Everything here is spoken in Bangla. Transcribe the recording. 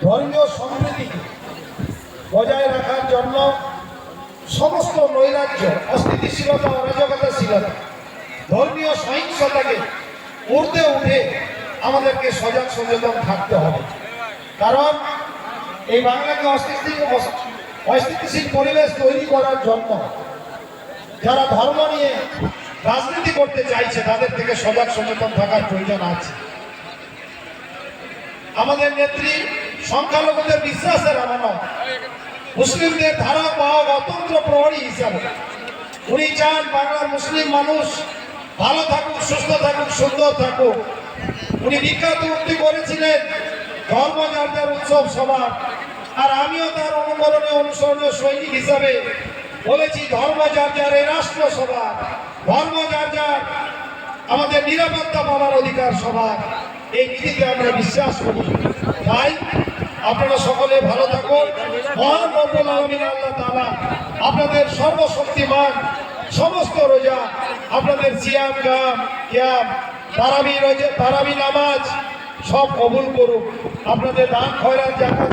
ধর্মীয় সম্প্রীতিকে বজায় রাখার জন্য সমস্ত নৈরাজ্য, অস্থিতিশীলতা, অরাজকতাশীলতা, ধর্মীয় সহিংসতাকে ঊর্ধ্বে উঠে আমাদেরকে সজাগ সচেতন থাকতে হবে। কারণ এই বাংলাকে অস্থিতিশীল পরিবেশ তৈরি করার জন্য যারা ধর্ম নিয়ে রাজনীতি করতে চাইছে তাদের থেকে সজাগ সচেতন থাকার প্রয়োজন আছে। আমাদের নেত্রী সংখ্যালঘুদের বিশ্বাসের আমানত, মুসলিমদের ধারা পাওয়া অতন্ত্র প্রহরী হিসাবে উনি চান বাংলার মুসলিম মানুষ ভালো থাকুক, সুস্থ থাকুক, সুন্দর থাকুক। উনি বিখ্যাত উক্তি করেছিলেন ধর্ম যার যার উৎসব সবার, আর আমিও তার অনুসরণীয় সৈনিক হিসাবে বলেছি ধর্ম যার যার এই রাষ্ট্র সবার, ধর্ম যার যার আমাদের নিরাপত্তা পাওয়ার অধিকার সবার। এই নীতিতে আমরা বিশ্বাস করি। তাই আপনারা সকলে ভালো থাকুন। মহান রব্বুল আলামিন আল্লাহ তাআলা আপনাদের সর্বশক্তিমান সমস্ত রোজা, আপনাদের সিয়াম, কিয়াম, তারাবি নামাজ সব কবুল করুক। আপনাদের দান খয়রাত, জাকাত